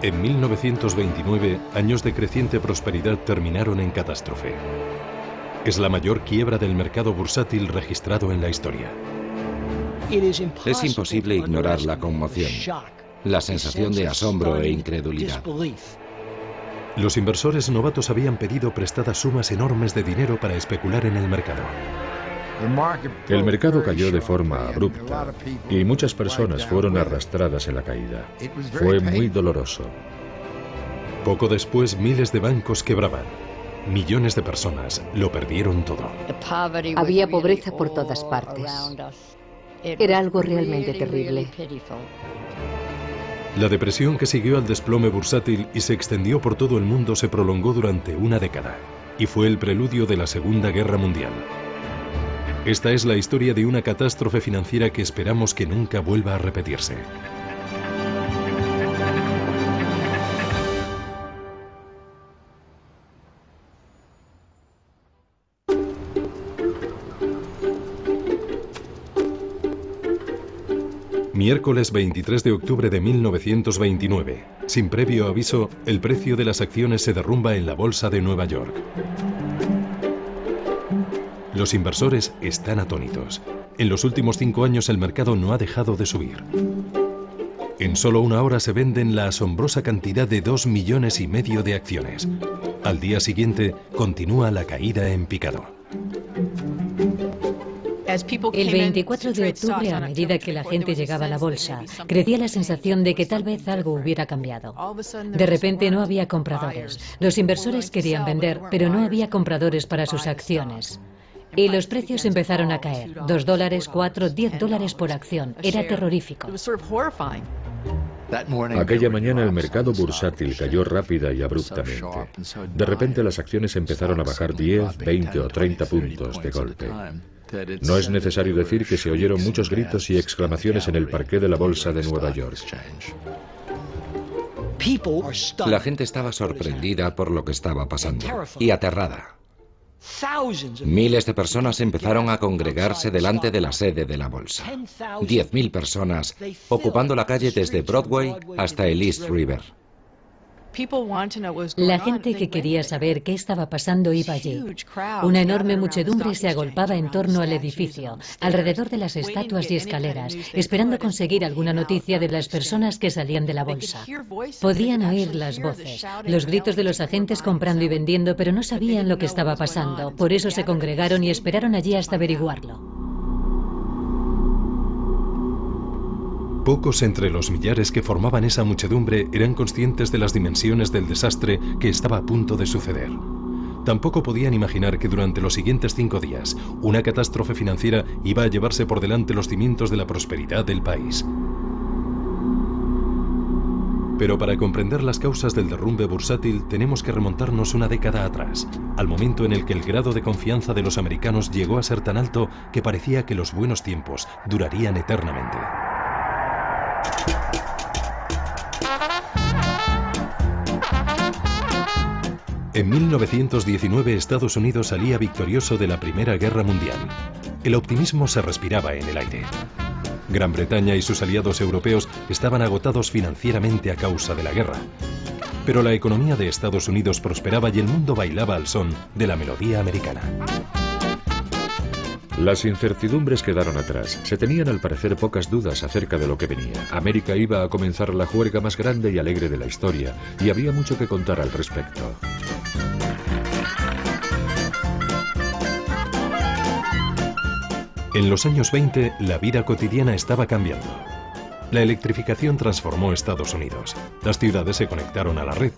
En 1929, años de creciente prosperidad terminaron en catástrofe. Es la mayor quiebra del mercado bursátil registrado en la historia. Es imposible ignorar la conmoción, la sensación de asombro e incredulidad. Los inversores novatos habían pedido prestadas sumas enormes de dinero para especular en el mercado. El mercado cayó de forma abrupta y muchas personas fueron arrastradas en la caída. Fue muy doloroso. Poco después, miles de bancos quebraban. Millones de personas lo perdieron todo. Había pobreza por todas partes. Era algo realmente terrible. La depresión que siguió al desplome bursátil y se extendió por todo el mundo se prolongó durante una década y fue el preludio de la Segunda Guerra Mundial. Esta es la historia de una catástrofe financiera que esperamos que nunca vuelva a repetirse. Miércoles 23 de octubre de 1929. Sin previo aviso, el precio de las acciones se derrumba en la bolsa de Nueva York. Los inversores están atónitos. En los últimos 5 años el mercado no ha dejado de subir. En solo una hora se venden la asombrosa cantidad de 2,5 millones de acciones. Al día siguiente continúa la caída en picado. El 24 de octubre, a medida que la gente llegaba a la bolsa, crecía la sensación de que tal vez algo hubiera cambiado. De repente no había compradores. Los inversores querían vender, pero no había compradores para sus acciones. Y los precios empezaron a caer. $2, $4, $10 por acción. Era terrorífico. Aquella mañana el mercado bursátil cayó rápida y abruptamente. De repente las acciones empezaron a bajar 10, 20 o 30 puntos de golpe. No es necesario decir que se oyeron muchos gritos y exclamaciones en el parqué de la bolsa de Nueva York. La gente estaba sorprendida por lo que estaba pasando y aterrada. Miles de personas empezaron a congregarse delante de la sede de la bolsa. 10.000 personas ocupando la calle desde Broadway hasta el East River. La gente que quería saber qué estaba pasando iba allí. Una enorme muchedumbre se agolpaba en torno al edificio, alrededor de las estatuas y escaleras, esperando conseguir alguna noticia de las personas que salían de la bolsa. Podían oír las voces, los gritos de los agentes comprando y vendiendo, pero no sabían lo que estaba pasando. Por eso se congregaron y esperaron allí hasta averiguarlo. Pocos entre los millares que formaban esa muchedumbre eran conscientes de las dimensiones del desastre que estaba a punto de suceder. Tampoco podían imaginar que durante los siguientes 5 días, una catástrofe financiera iba a llevarse por delante los cimientos de la prosperidad del país. Pero para comprender las causas del derrumbe bursátil tenemos que remontarnos una década atrás, al momento en el que el grado de confianza de los americanos llegó a ser tan alto que parecía que los buenos tiempos durarían eternamente. En 1919 Estados Unidos salía victorioso de la Primera Guerra Mundial. El optimismo se respiraba en el aire. Gran Bretaña y sus aliados europeos estaban agotados financieramente a causa de la guerra. Pero la economía de Estados Unidos prosperaba y el mundo bailaba al son de la melodía americana. Las incertidumbres quedaron atrás. Se tenían al parecer pocas dudas acerca de lo que venía. América iba a comenzar la juerga más grande y alegre de la historia, y había mucho que contar al respecto. En los años 20, la vida cotidiana estaba cambiando. La electrificación transformó Estados Unidos. Las ciudades se conectaron a la red.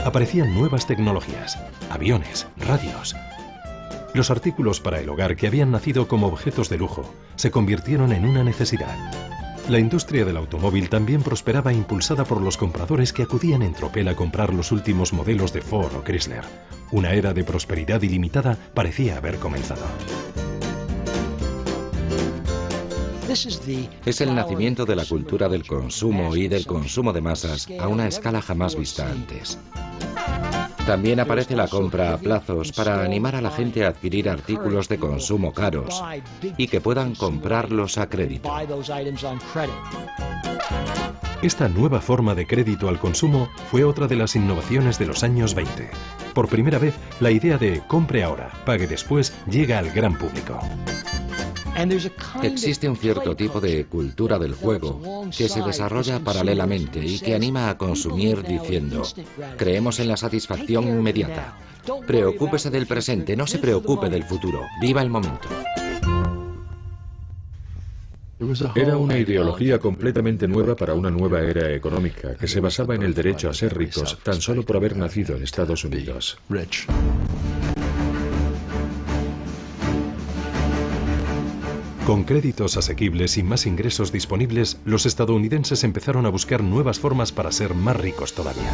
Aparecían nuevas tecnologías, aviones, radios. Los artículos para el hogar que habían nacido como objetos de lujo se convirtieron en una necesidad. La industria del automóvil también prosperaba impulsada por los compradores que acudían en tropel a comprar los últimos modelos de Ford o Chrysler. Una era de prosperidad ilimitada parecía haber comenzado. Es el nacimiento de la cultura del consumo y del consumo de masas a una escala jamás vista antes. También aparece la compra a plazos para animar a la gente a adquirir artículos de consumo caros y que puedan comprarlos a crédito. Esta nueva forma de crédito al consumo fue otra de las innovaciones de los años 20. Por primera vez, la idea de compre ahora, pague después llega al gran público. Existe un cierto tipo de cultura del juego que se desarrolla paralelamente y que anima a consumir diciendo: creemos en la satisfacción inmediata. Preocúpese del presente, no se preocupe del futuro. Viva el momento. Era una ideología completamente nueva para una nueva era económica que se basaba en el derecho a ser ricos tan solo por haber nacido en Estados Unidos. Con créditos asequibles y más ingresos disponibles, los estadounidenses empezaron a buscar nuevas formas para ser más ricos todavía.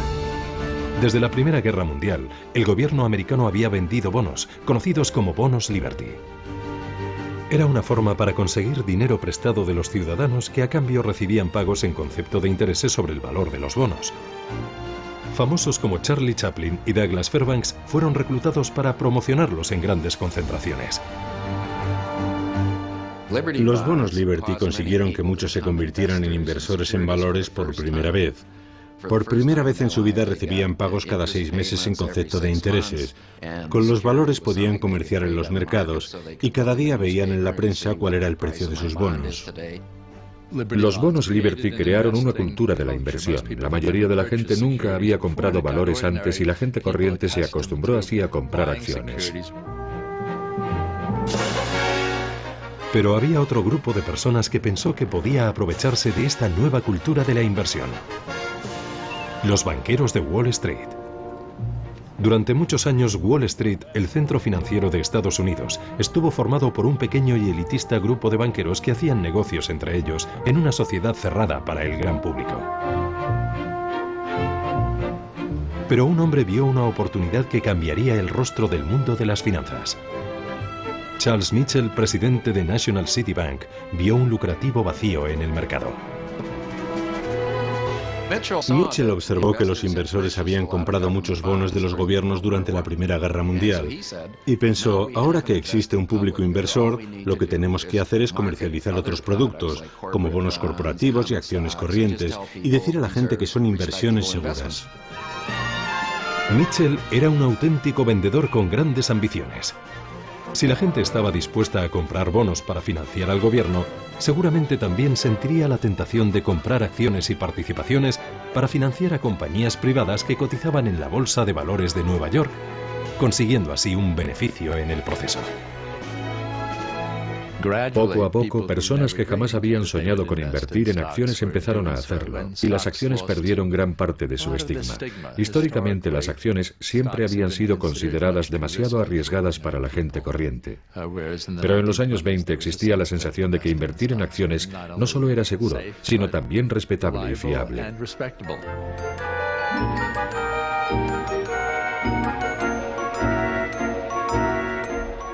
Desde la Primera Guerra Mundial, el gobierno americano había vendido bonos, conocidos como bonos Liberty. Era una forma para conseguir dinero prestado de los ciudadanos que a cambio recibían pagos en concepto de intereses sobre el valor de los bonos. Famosos como Charlie Chaplin y Douglas Fairbanks fueron reclutados para promocionarlos en grandes concentraciones. Los bonos Liberty consiguieron que muchos se convirtieran en inversores en valores por primera vez. Por primera vez en su vida recibían pagos cada 6 meses en concepto de intereses. Con los valores podían comerciar en los mercados y cada día veían en la prensa cuál era el precio de sus bonos. Los bonos Liberty crearon una cultura de la inversión. La mayoría de la gente nunca había comprado valores antes y la gente corriente se acostumbró así a comprar acciones. Pero había otro grupo de personas que pensó que podía aprovecharse de esta nueva cultura de la inversión: los banqueros de Wall Street. Durante muchos años, Wall Street, el centro financiero de Estados Unidos, estuvo formado por un pequeño y elitista grupo de banqueros que hacían negocios entre ellos en una sociedad cerrada para el gran público. Pero un hombre vio una oportunidad que cambiaría el rostro del mundo de las finanzas. Charles Mitchell, presidente de National City Bank, vio un lucrativo vacío en el mercado. Mitchell observó que los inversores habían comprado muchos bonos de los gobiernos durante la Primera Guerra Mundial y pensó: ahora que existe un público inversor, lo que tenemos que hacer es comercializar otros productos, como bonos corporativos y acciones corrientes, y decir a la gente que son inversiones seguras. Mitchell era un auténtico vendedor con grandes ambiciones. Si la gente estaba dispuesta a comprar bonos para financiar al gobierno, seguramente también sentiría la tentación de comprar acciones y participaciones para financiar a compañías privadas que cotizaban en la Bolsa de Valores de Nueva York, consiguiendo así un beneficio en el proceso. Poco a poco, personas que jamás habían soñado con invertir en acciones empezaron a hacerlo, y las acciones perdieron gran parte de su estigma. Históricamente, las acciones siempre habían sido consideradas demasiado arriesgadas para la gente corriente. Pero en los años 20 existía la sensación de que invertir en acciones no solo era seguro, sino también respetable y fiable.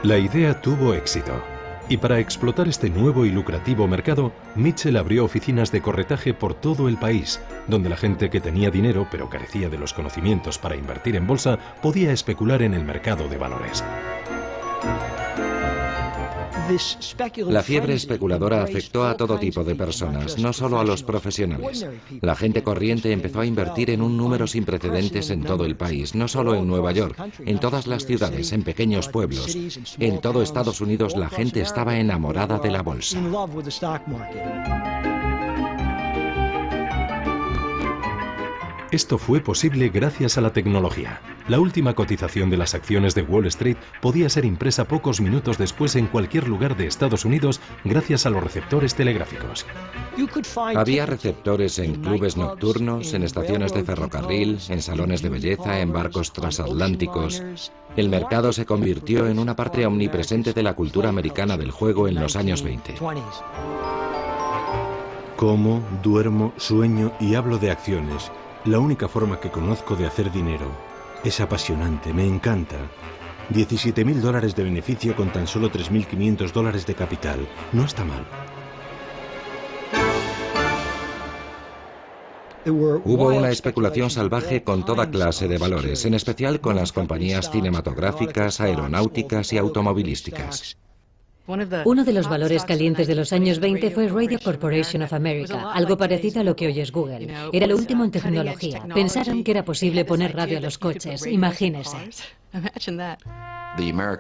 La idea tuvo éxito. Y para explotar este nuevo y lucrativo mercado, Mitchell abrió oficinas de corretaje por todo el país, donde la gente que tenía dinero pero carecía de los conocimientos para invertir en bolsa podía especular en el mercado de valores. La fiebre especuladora afectó a todo tipo de personas, no solo a los profesionales. La gente corriente empezó a invertir en un número sin precedentes en todo el país, no solo en Nueva York, en todas las ciudades, en pequeños pueblos. En todo Estados Unidos la gente estaba enamorada de la bolsa. Esto fue posible gracias a la tecnología. La última cotización de las acciones de Wall Street podía ser impresa pocos minutos después en cualquier lugar de Estados Unidos gracias a los receptores telegráficos. Había receptores en clubes nocturnos, en estaciones de ferrocarril, en salones de belleza, en barcos transatlánticos. El mercado se convirtió en una parte omnipresente de la cultura americana del juego en los años 20. Como, duermo, sueño y hablo de acciones. La única forma que conozco de hacer dinero. Es apasionante, me encanta. $17.000 de beneficio con tan solo $3.500 de capital. No está mal. Hubo una especulación salvaje con toda clase de valores, en especial con las compañías cinematográficas, aeronáuticas y automovilísticas. Uno de los valores calientes de los años 20 fue Radio Corporation of America, algo parecido a lo que hoy es Google. Era lo último en tecnología. Pensaron que era posible poner radio a los coches, imagínese.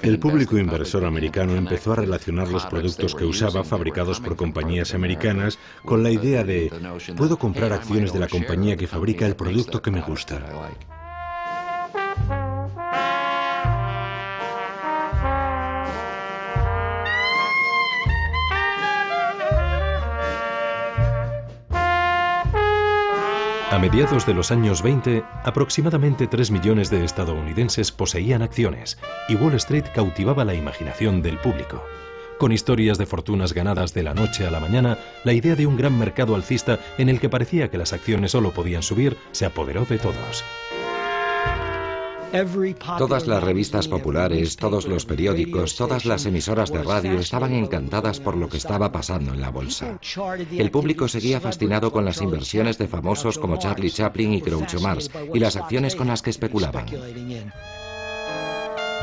El público inversor americano empezó a relacionar los productos que usaba fabricados por compañías americanas con la idea de puedo comprar acciones de la compañía que fabrica el producto que me gusta. A mediados de los años 20, aproximadamente 3 millones de estadounidenses poseían acciones y Wall Street cautivaba la imaginación del público. Con historias de fortunas ganadas de la noche a la mañana, la idea de un gran mercado alcista en el que parecía que las acciones solo podían subir se apoderó de todos. Todas las revistas populares, todos los periódicos, todas las emisoras de radio estaban encantadas por lo que estaba pasando en la bolsa. El público seguía fascinado con las inversiones de famosos como Charlie Chaplin y Groucho Marx y las acciones con las que especulaban.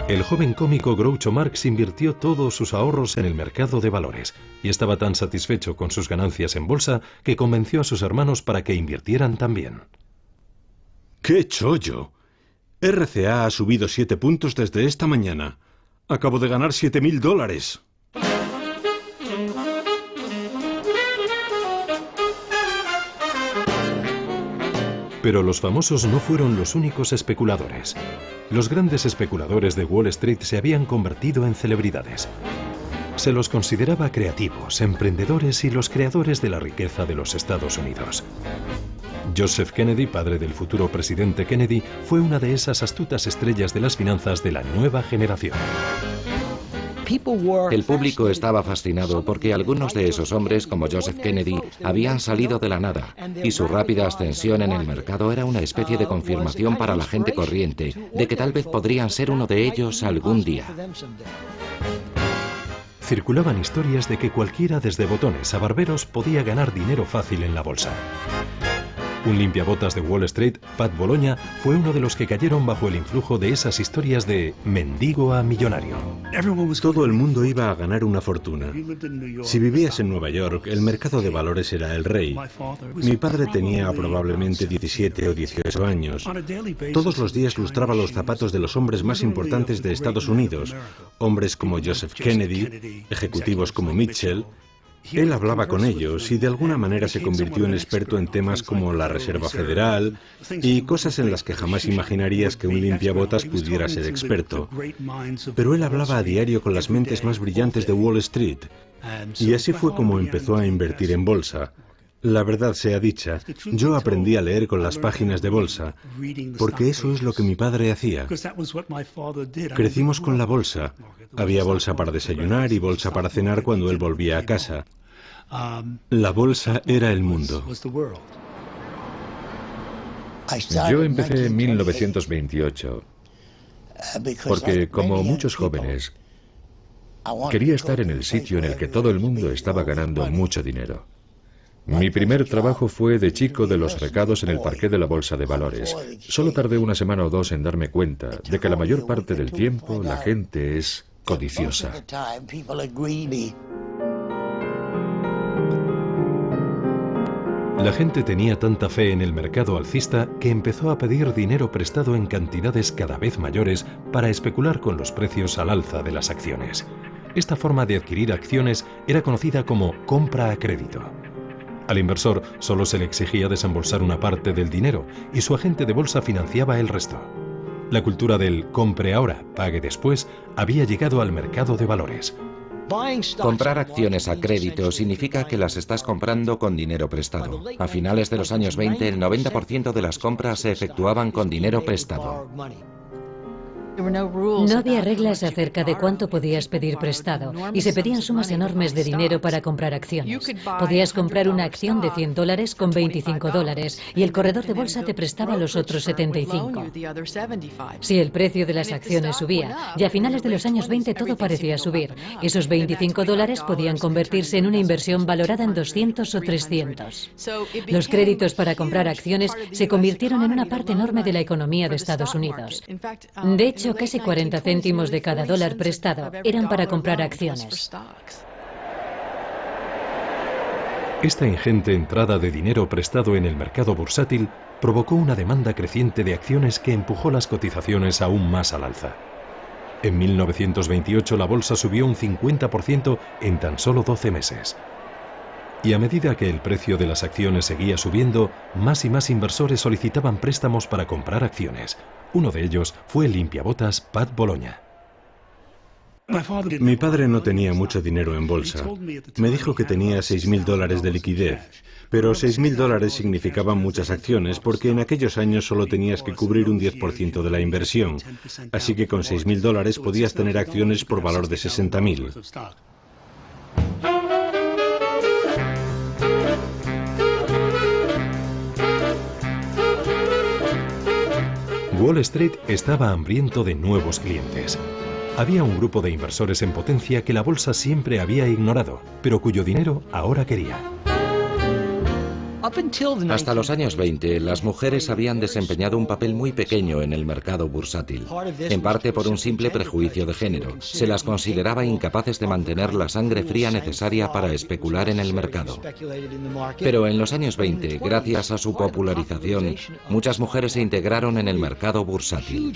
El joven cómico Groucho Marx invirtió todos sus ahorros en el mercado de valores y estaba tan satisfecho con sus ganancias en bolsa que convenció a sus hermanos para que invirtieran también. ¡Qué chollo! RCA ha subido 7 puntos desde esta mañana. Acabo de ganar $7.000. Pero los famosos no fueron los únicos especuladores. Los grandes especuladores de Wall Street se habían convertido en celebridades. Se los consideraba creativos, emprendedores y los creadores de la riqueza de los Estados Unidos. Joseph Kennedy, padre del futuro presidente Kennedy, fue una de esas astutas estrellas de las finanzas de la nueva generación. El público estaba fascinado porque algunos de esos hombres, como Joseph Kennedy, habían salido de la nada, y su rápida ascensión en el mercado era una especie de confirmación para la gente corriente de que tal vez podrían ser uno de ellos algún día. Circulaban historias de que cualquiera, desde botones a barberos, podía ganar dinero fácil en la bolsa. Un limpiabotas de Wall Street, Pat Bologna, fue uno de los que cayeron bajo el influjo de esas historias de mendigo a millonario. Todo el mundo iba a ganar una fortuna. Si vivías en Nueva York, el mercado de valores era el rey. Mi padre tenía probablemente 17 o 18 años. Todos los días lustraba los zapatos de los hombres más importantes de Estados Unidos, hombres como Joseph Kennedy, ejecutivos como Mitchell. Él hablaba con ellos y de alguna manera se convirtió en experto en temas como la Reserva Federal y cosas en las que jamás imaginarías que un limpiabotas pudiera ser experto. Pero él hablaba a diario con las mentes más brillantes de Wall Street y así fue como empezó a invertir en bolsa. La verdad sea dicha, yo aprendí a leer con las páginas de bolsa, porque eso es lo que mi padre hacía. Crecimos con la bolsa. Había bolsa para desayunar y bolsa para cenar cuando él volvía a casa. La bolsa era el mundo. Yo empecé en 1928, porque como muchos jóvenes, quería estar en el sitio en el que todo el mundo estaba ganando mucho dinero. Mi primer trabajo fue de chico de los recados en el parqué de la Bolsa de Valores. Solo tardé una semana o dos en darme cuenta de que la mayor parte del tiempo la gente es codiciosa. La gente tenía tanta fe en el mercado alcista que empezó a pedir dinero prestado en cantidades cada vez mayores para especular con los precios al alza de las acciones. Esta forma de adquirir acciones era conocida como compra a crédito. Al inversor solo se le exigía desembolsar una parte del dinero y su agente de bolsa financiaba el resto. La cultura del compre ahora, pague después había llegado al mercado de valores. Comprar acciones a crédito significa que las estás comprando con dinero prestado. A finales de los años 20, el 90% de las compras se efectuaban con dinero prestado. No había reglas acerca de cuánto podías pedir prestado y se pedían sumas enormes de dinero para comprar acciones. Podías comprar una acción de $100 con $25 y el corredor de bolsa te prestaba los otros 75. Si el precio de las acciones subía, y a finales de los años 20 todo parecía subir, esos $25 podían convertirse en una inversión valorada en 200 o 300. Los créditos para comprar acciones se convirtieron en una parte enorme de la economía de Estados Unidos. De hecho, casi 40 céntimos de cada dólar prestado eran para comprar acciones. Esta ingente entrada de dinero prestado en el mercado bursátil provocó una demanda creciente de acciones que empujó las cotizaciones aún más al alza. En 1928 la bolsa subió un 50% en tan solo 12 meses. Y a medida que el precio de las acciones seguía subiendo, más y más inversores solicitaban préstamos para comprar acciones. Uno de ellos fue el limpiabotas Pat Bologna. Mi padre no tenía mucho dinero en bolsa. Me dijo que tenía $6.000 de liquidez, pero $6.000 significaban muchas acciones porque en aquellos años solo tenías que cubrir un 10% de la inversión. Así que con $6.000 podías tener acciones por valor de $60.000. Wall Street estaba hambriento de nuevos clientes. Había un grupo de inversores en potencia que la bolsa siempre había ignorado, pero cuyo dinero ahora quería. Hasta los años 20, las mujeres habían desempeñado un papel muy pequeño en el mercado bursátil, en parte por un simple prejuicio de género. Se las consideraba incapaces de mantener la sangre fría necesaria para especular en el mercado. Pero en los años 20, gracias a su popularización, muchas mujeres se integraron en el mercado bursátil.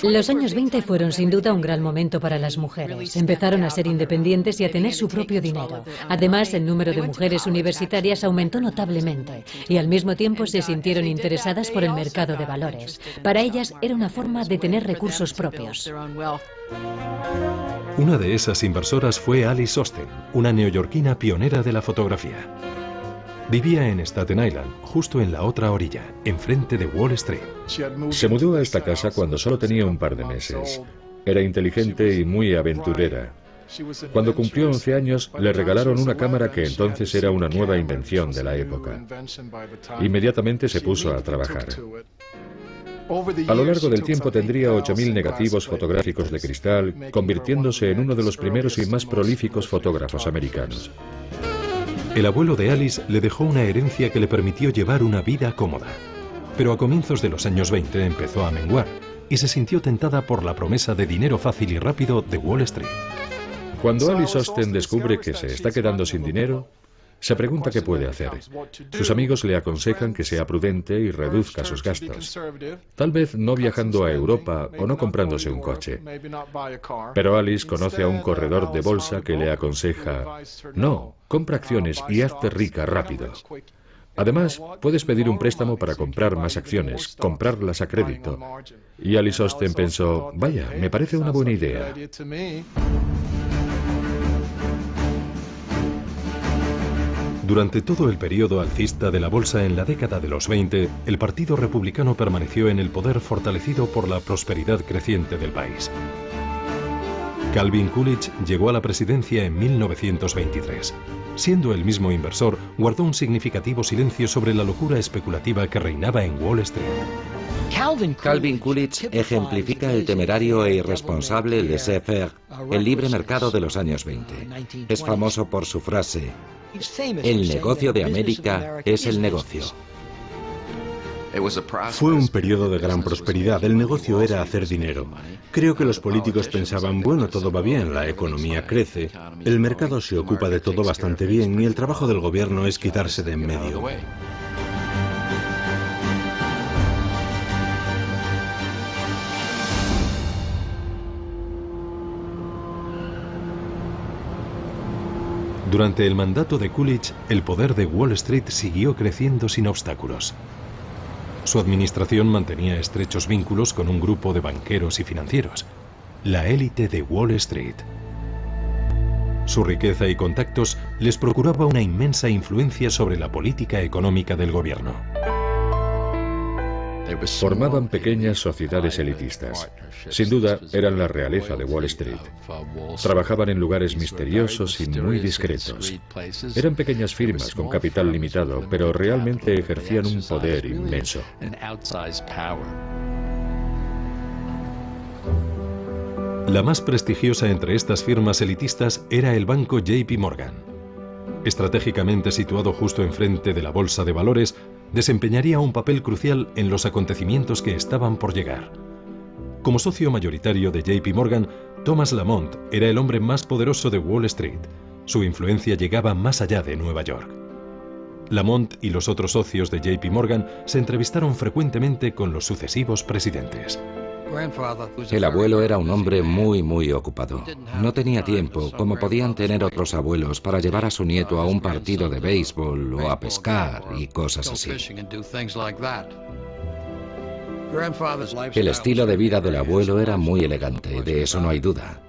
Los años 20 fueron sin duda un gran momento para las mujeres. Empezaron a ser independientes y a tener su propio dinero. Además, el número de mujeres universitarias aumentó notablemente y al mismo tiempo se sintieron interesadas por el mercado de valores. Para ellas era una forma de tener recursos propios. Una de esas inversoras fue Alice Osten, una neoyorquina pionera de la fotografía. Vivía en Staten Island, justo en la otra orilla, enfrente de Wall Street. Se mudó a esta casa cuando solo tenía un par de meses. Era inteligente y muy aventurera. Cuando cumplió 11 años, le regalaron una cámara que entonces era una nueva invención de la época. Inmediatamente se puso a trabajar. A lo largo del tiempo tendría 8.000 negativos fotográficos de cristal, convirtiéndose en uno de los primeros y más prolíficos fotógrafos americanos. El abuelo de Alice le dejó una herencia que le permitió llevar una vida cómoda. Pero a comienzos de los años 20 empezó a menguar y se sintió tentada por la promesa de dinero fácil y rápido de Wall Street. Cuando Alice Osten descubre que se está quedando sin dinero, se pregunta qué puede hacer. Sus amigos le aconsejan que sea prudente y reduzca sus gastos. Tal vez no viajando a Europa o no comprándose un coche. Pero Alice conoce a un corredor de bolsa que le aconseja: no, compra acciones y hazte rica rápido. Además, puedes pedir un préstamo para comprar más acciones, comprarlas a crédito. Y Alice Osten pensó: vaya, me parece una buena idea. Durante todo el periodo alcista de la bolsa en la década de los 20, el Partido Republicano permaneció en el poder fortalecido por la prosperidad creciente del país. Calvin Coolidge llegó a la presidencia en 1923. Siendo el mismo inversor, guardó un significativo silencio sobre la locura especulativa que reinaba en Wall Street. Calvin Coolidge ejemplifica el temerario e irresponsable laissez-faire, el libre mercado de los años 20. Es famoso por su frase: el negocio de América es el negocio. Fue un periodo de gran prosperidad. El negocio era hacer dinero. Creo que los políticos pensaban: bueno, todo va bien, la economía crece, el mercado se ocupa de todo bastante bien y el trabajo del gobierno es quitarse de en medio. Durante el mandato de Coolidge, el poder de Wall Street siguió creciendo sin obstáculos. Su administración mantenía estrechos vínculos con un grupo de banqueros y financieros, la élite de Wall Street. Su riqueza y contactos les procuraba una inmensa influencia sobre la política económica del gobierno. Formaban pequeñas sociedades elitistas. Sin duda, eran la realeza de Wall Street. Trabajaban en lugares misteriosos y muy discretos. Eran pequeñas firmas con capital limitado, pero realmente ejercían un poder inmenso. La más prestigiosa entre estas firmas elitistas era el banco JP Morgan. Estratégicamente situado justo enfrente de la bolsa de valores, desempeñaría un papel crucial en los acontecimientos que estaban por llegar. Como socio mayoritario de JP Morgan, Thomas Lamont era el hombre más poderoso de Wall Street. Su influencia llegaba más allá de Nueva York. Lamont y los otros socios de JP Morgan se entrevistaron frecuentemente con los sucesivos presidentes. El abuelo era un hombre muy ocupado. No tenía tiempo, como podían tener otros abuelos, para llevar a su nieto a un partido de béisbol o a pescar y cosas así. El estilo de vida del abuelo era muy elegante, de eso no hay duda.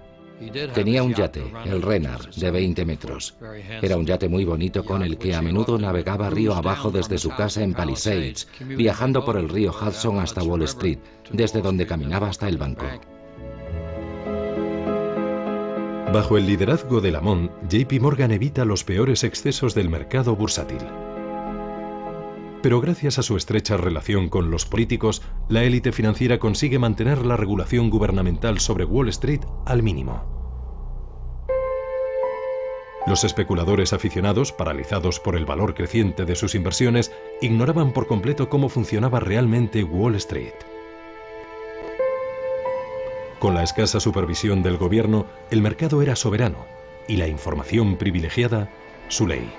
Tenía un yate, el Renard, de 20 metros. Era un yate muy bonito con el que a menudo navegaba río abajo desde su casa en Palisades, viajando por el río Hudson hasta Wall Street, desde donde caminaba hasta el banco. Bajo el liderazgo de Lamont, JP Morgan evita los peores excesos del mercado bursátil. Pero gracias a su estrecha relación con los políticos, la élite financiera consigue mantener la regulación gubernamental sobre Wall Street al mínimo. Los especuladores aficionados, paralizados por el valor creciente de sus inversiones, ignoraban por completo cómo funcionaba realmente Wall Street. Con la escasa supervisión del gobierno, el mercado era soberano y la información privilegiada, su ley.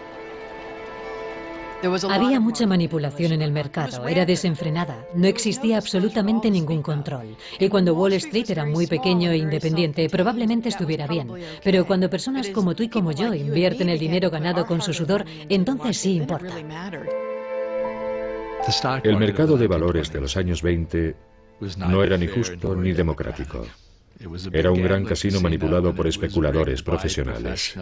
Había mucha manipulación en el mercado, era desenfrenada, no existía absolutamente ningún control. Y cuando Wall Street era muy pequeño e independiente, probablemente estuviera bien. Pero cuando personas como tú y como yo invierten el dinero ganado con su sudor, entonces sí importa. El mercado de valores de los años 20 no era ni justo ni democrático. Era un gran casino manipulado por especuladores profesionales.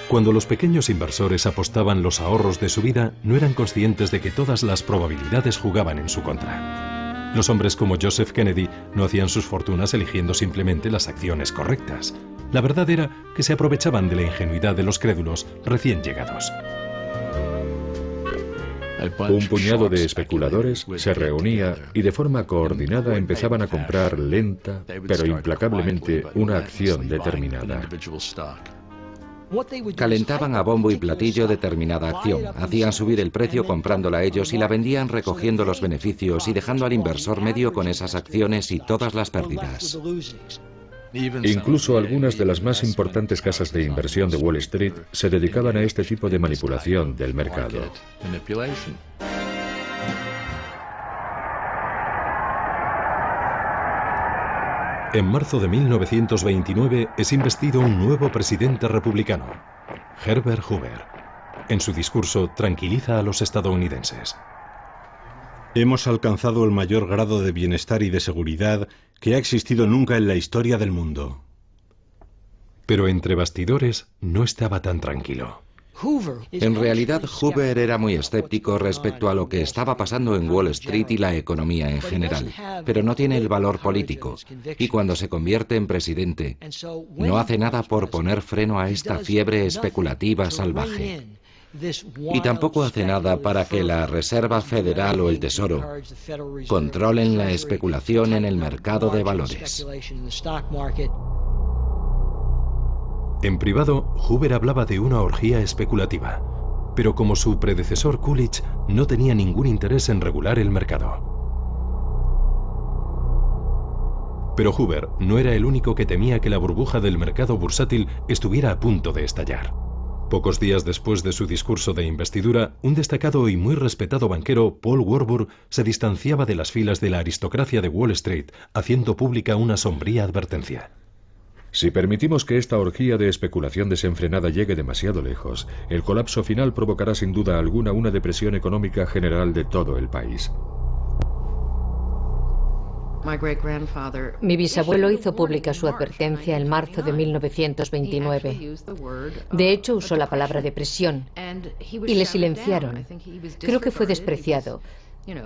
Cuando los pequeños inversores apostaban los ahorros de su vida, no eran conscientes de que todas las probabilidades jugaban en su contra. Los hombres como Joseph Kennedy no hacían sus fortunas eligiendo simplemente las acciones correctas. La verdad era que se aprovechaban de la ingenuidad de los crédulos recién llegados. Un puñado de especuladores se reunía y de forma coordinada empezaban a comprar lenta, pero implacablemente, una acción determinada. Calentaban a bombo y platillo determinada acción, hacían subir el precio comprándola ellos y la vendían recogiendo los beneficios y dejando al inversor medio con esas acciones y todas las pérdidas. Incluso algunas de las más importantes casas de inversión de Wall Street se dedicaban a este tipo de manipulación del mercado. En marzo de 1929 es investido un nuevo presidente republicano, Herbert Hoover. En su discurso tranquiliza a los estadounidenses. Hemos alcanzado el mayor grado de bienestar y de seguridad que ha existido nunca en la historia del mundo. Pero entre bastidores no estaba tan tranquilo. En realidad, Hoover era muy escéptico respecto a lo que estaba pasando en Wall Street y la economía en general, pero no tiene el valor político, y cuando se convierte en presidente, no hace nada por poner freno a esta fiebre especulativa salvaje. Y tampoco hace nada para que la Reserva Federal o el Tesoro controlen la especulación en el mercado de valores. En privado, Hoover hablaba de una orgía especulativa, pero como su predecesor Coolidge no tenía ningún interés en regular el mercado. Pero Hoover no era el único que temía que la burbuja del mercado bursátil estuviera a punto de estallar. Pocos días después de su discurso de investidura, un destacado y muy respetado banquero, Paul Warburg, se distanciaba de las filas de la aristocracia de Wall Street, haciendo pública una sombría advertencia. Si permitimos que esta orgía de especulación desenfrenada llegue demasiado lejos, el colapso final provocará sin duda alguna una depresión económica general de todo el país. Mi bisabuelo hizo pública su advertencia en marzo de 1929. De hecho, usó la palabra depresión y le silenciaron. Creo que fue despreciado,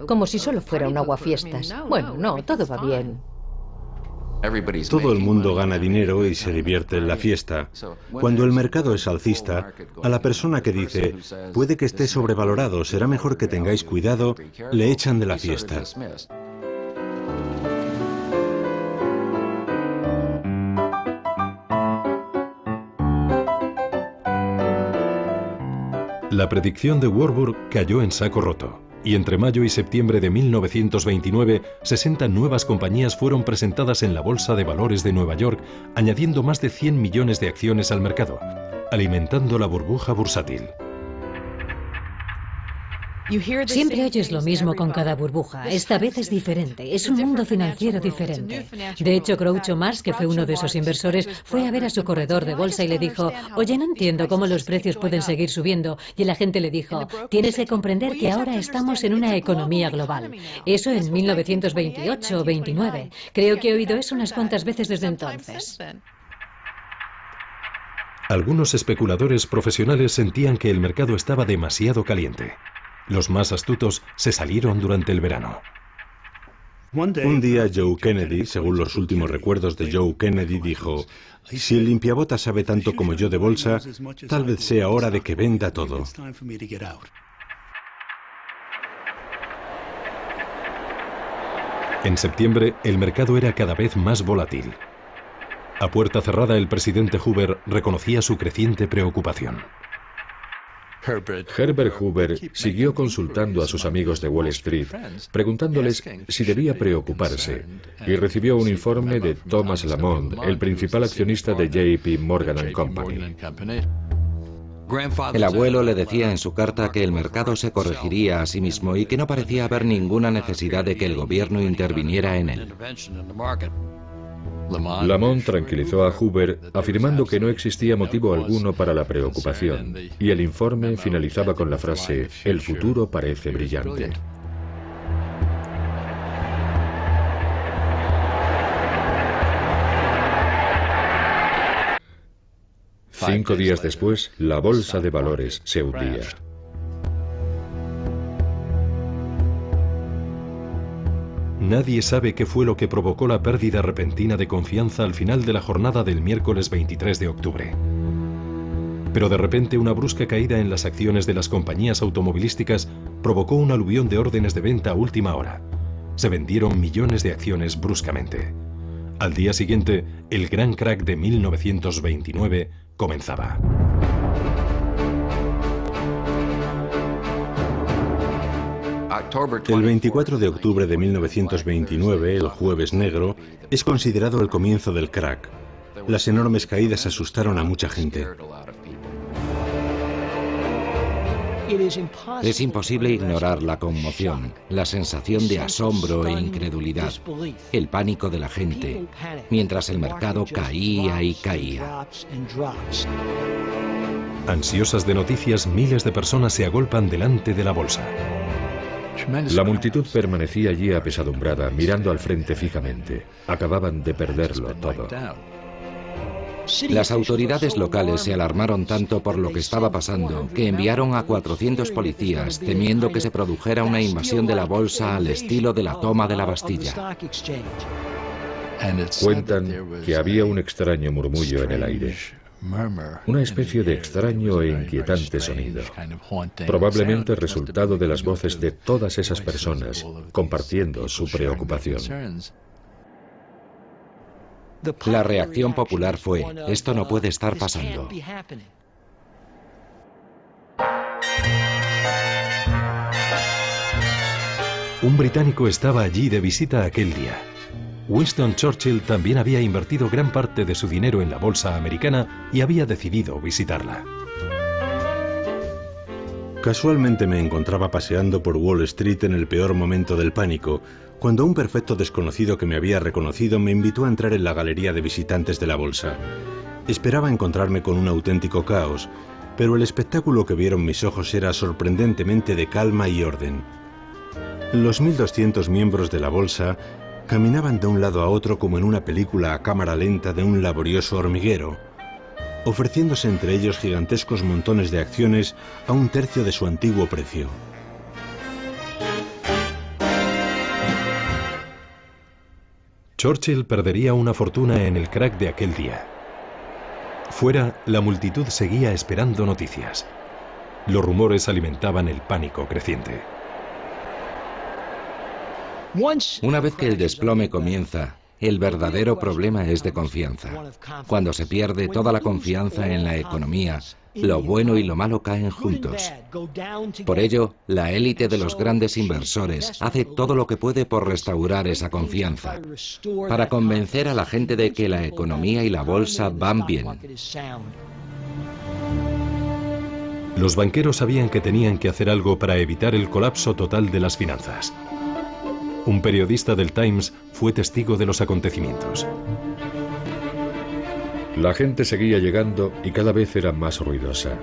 como si solo fuera un aguafiestas. Bueno, no, todo va bien. Todo el mundo gana dinero y se divierte en la fiesta. Cuando el mercado es alcista, a la persona que dice, puede que esté sobrevalorado, será mejor que tengáis cuidado, le echan de la fiesta. La predicción de Warburg cayó en saco roto, y entre mayo y septiembre de 1929, 60 nuevas compañías fueron presentadas en la Bolsa de Valores de Nueva York, añadiendo más de 100 millones de acciones al mercado, alimentando la burbuja bursátil. Siempre oyes lo mismo con cada burbuja. Esta vez es diferente. Es un mundo financiero diferente. De hecho, Groucho Marx, que fue uno de esos inversores, fue a ver a su corredor de bolsa y le dijo, oye, no entiendo cómo los precios pueden seguir subiendo. Y el agente le dijo, tienes que comprender que ahora estamos en una economía global. Eso en 1928 o 29. Creo que he oído eso unas cuantas veces desde entonces. Algunos especuladores profesionales sentían que el mercado estaba demasiado caliente. Los más astutos se salieron durante el verano. Un día Joe Kennedy, según los últimos recuerdos de Joe Kennedy, dijo, si el limpiabotas sabe tanto como yo de bolsa, tal vez sea hora de que venda todo. En septiembre, el mercado era cada vez más volátil. A puerta cerrada, el presidente Hoover reconocía su creciente preocupación. Herbert Hoover siguió consultando a sus amigos de Wall Street, preguntándoles si debía preocuparse, y recibió un informe de Thomas Lamont, el principal accionista de J.P. Morgan & Company. El abuelo le decía en su carta que el mercado se corregiría a sí mismo y que no parecía haber ninguna necesidad de que el gobierno interviniera en él. Lamont tranquilizó a Hoover afirmando que no existía motivo alguno para la preocupación, y el informe finalizaba con la frase, el futuro parece brillante. Cinco días después, la bolsa de valores se hundía. Nadie sabe qué fue lo que provocó la pérdida repentina de confianza al final de la jornada del miércoles 23 de octubre. Pero de repente una brusca caída en las acciones de las compañías automovilísticas provocó un aluvión de órdenes de venta a última hora. Se vendieron millones de acciones bruscamente. Al día siguiente, el gran crack de 1929 comenzaba. El 24 de octubre de 1929, el Jueves Negro, es considerado el comienzo del crack. Las enormes caídas asustaron a mucha gente. Es imposible ignorar la conmoción, la sensación de asombro e incredulidad, el pánico de la gente, mientras el mercado caía y caía. Ansiosas de noticias, miles de personas se agolpan delante de la bolsa. La multitud permanecía allí apesadumbrada, mirando al frente fijamente. Acababan de perderlo todo. Las autoridades locales se alarmaron tanto por lo que estaba pasando que enviaron a 400 policías temiendo que se produjera una invasión de la bolsa al estilo de la toma de la Bastilla. Cuentan que había un extraño murmullo en el aire. Una especie de extraño e inquietante sonido, probablemente resultado de las voces de todas esas personas compartiendo su preocupación. La reacción popular fue, esto no puede estar pasando. Un británico estaba allí de visita aquel día. Winston Churchill también había invertido gran parte de su dinero en la bolsa americana y había decidido visitarla. Casualmente me encontraba paseando por Wall Street en el peor momento del pánico, cuando un perfecto desconocido que me había reconocido me invitó a entrar en la galería de visitantes de la bolsa. Esperaba encontrarme con un auténtico caos, pero el espectáculo que vieron mis ojos era sorprendentemente de calma y orden. Los 1.200 miembros de la bolsa Caminaban de un lado a otro como en una película a cámara lenta de un laborioso hormiguero, ofreciéndose entre ellos gigantescos montones de acciones a un tercio de su antiguo precio. Churchill perdería una fortuna en el crack de aquel día. Fuera, la multitud seguía esperando noticias. Los rumores alimentaban el pánico creciente. Una vez que el desplome comienza, el verdadero problema es de confianza. Cuando se pierde toda la confianza en la economía, lo bueno y lo malo caen juntos. Por ello, la élite de los grandes inversores hace todo lo que puede por restaurar esa confianza, para convencer a la gente de que la economía y la bolsa van bien. Los banqueros sabían que tenían que hacer algo para evitar el colapso total de las finanzas. Un periodista del Times fue testigo de los acontecimientos. La gente seguía llegando y cada vez era más ruidosa.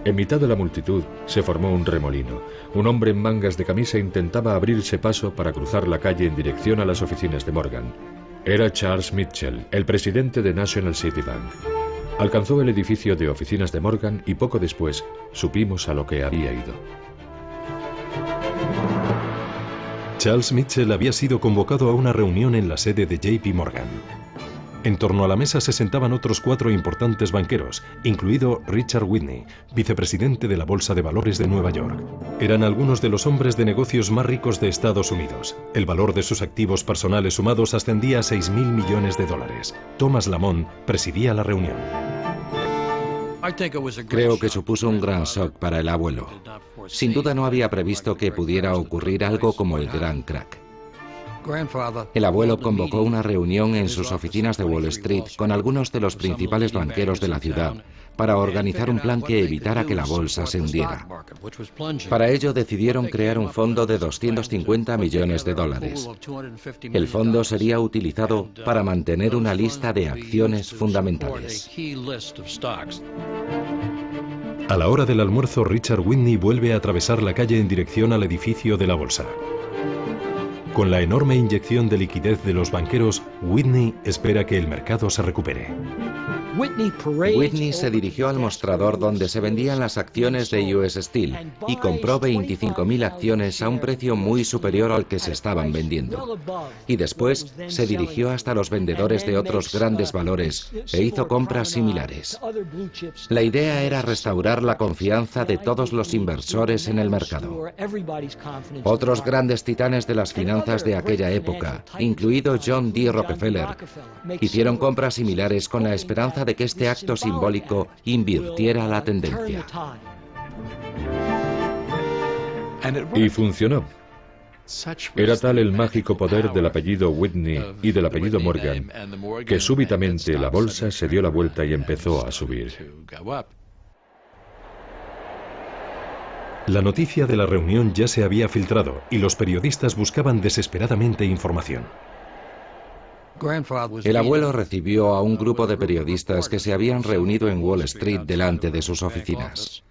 En mitad de la multitud se formó un remolino. Un hombre en mangas de camisa intentaba abrirse paso para cruzar la calle en dirección a las oficinas de Morgan. Era Charles Mitchell, el presidente de National City Bank. Alcanzó el edificio de oficinas de Morgan y poco después supimos a lo que había ido. Charles Mitchell había sido convocado a una reunión en la sede de JP Morgan. En torno a la mesa se sentaban otros 4 importantes banqueros, incluido Richard Whitney, vicepresidente de la Bolsa de Valores de Nueva York. Eran algunos de los hombres de negocios más ricos de Estados Unidos. El valor de sus activos personales sumados ascendía a $6.000 millones. Thomas Lamont presidía la reunión. Creo que supuso un gran shock para el abuelo. Sin duda no había previsto que pudiera ocurrir algo como el gran crack. El abuelo convocó una reunión en sus oficinas de Wall Street con algunos de los principales banqueros de la ciudad para organizar un plan que evitara que la bolsa se hundiera. Para ello decidieron crear un fondo de $250 millones. El fondo sería utilizado para mantener una lista de acciones fundamentales. A la hora del almuerzo, Richard Whitney vuelve a atravesar la calle en dirección al edificio de la bolsa. Con la enorme inyección de liquidez de los banqueros, Whitney espera que el mercado se recupere. Whitney se dirigió al mostrador donde se vendían las acciones de US Steel y compró 25.000 acciones a un precio muy superior al que se estaban vendiendo. Y después se dirigió hasta los vendedores de otros grandes valores e hizo compras similares. La idea era restaurar la confianza de todos los inversores en el mercado. Otros grandes titanes de las finanzas de aquella época, incluido John D. Rockefeller, hicieron compras similares con la esperanza de que este acto simbólico invirtiera la tendencia. Y funcionó. Era tal el mágico poder del apellido Whitney y del apellido Morgan que súbitamente la bolsa se dio la vuelta y empezó a subir. La noticia de la reunión ya se había filtrado y los periodistas buscaban desesperadamente información. El abuelo recibió a un grupo de periodistas que se habían reunido en Wall Street delante de sus oficinas.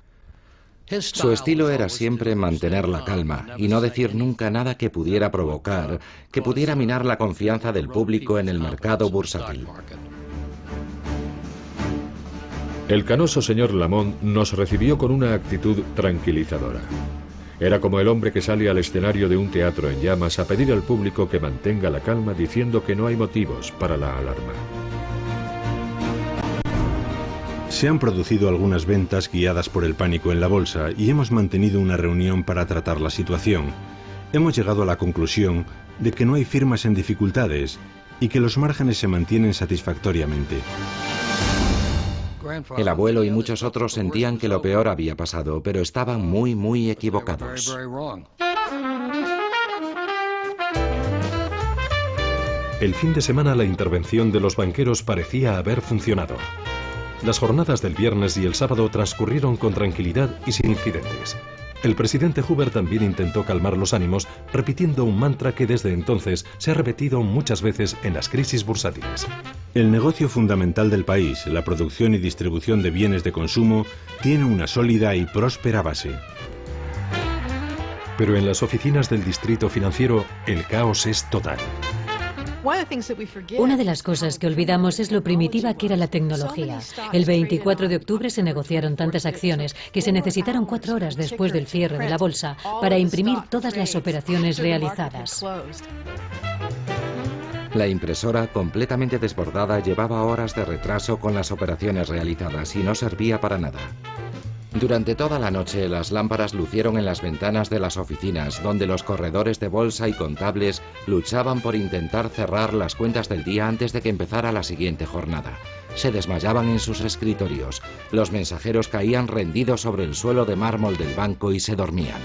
Su estilo era siempre mantener la calma y no decir nunca nada que pudiera provocar, que pudiera minar la confianza del público en el mercado bursátil. El canoso señor Lamont nos recibió con una actitud tranquilizadora. Era como el hombre que sale al escenario de un teatro en llamas a pedir al público que mantenga la calma diciendo que no hay motivos para la alarma. Se han producido algunas ventas guiadas por el pánico en la bolsa y hemos mantenido una reunión para tratar la situación. Hemos llegado a la conclusión de que no hay firmas en dificultades y que los márgenes se mantienen satisfactoriamente. El abuelo y muchos otros sentían que lo peor había pasado, pero estaban muy equivocados. El fin de semana la intervención de los banqueros parecía haber funcionado. Las jornadas del viernes y el sábado transcurrieron con tranquilidad y sin incidentes. El presidente Hoover también intentó calmar los ánimos, repitiendo un mantra que desde entonces se ha repetido muchas veces en las crisis bursátiles. El negocio fundamental del país, la producción y distribución de bienes de consumo, tiene una sólida y próspera base. Pero en las oficinas del distrito financiero, el caos es total. Una de las cosas que olvidamos es lo primitiva que era la tecnología. El 24 de octubre se negociaron tantas acciones que se necesitaron 4 horas después del cierre de la bolsa para imprimir todas las operaciones realizadas. La impresora, completamente desbordada, llevaba horas de retraso con las operaciones realizadas y no servía para nada. Durante toda la noche, las lámparas lucieron en las ventanas de las oficinas, donde los corredores de bolsa y contables luchaban por intentar cerrar las cuentas del día antes de que empezara la siguiente jornada. Se desmayaban en sus escritorios. Los mensajeros caían rendidos sobre el suelo de mármol del banco y se dormían.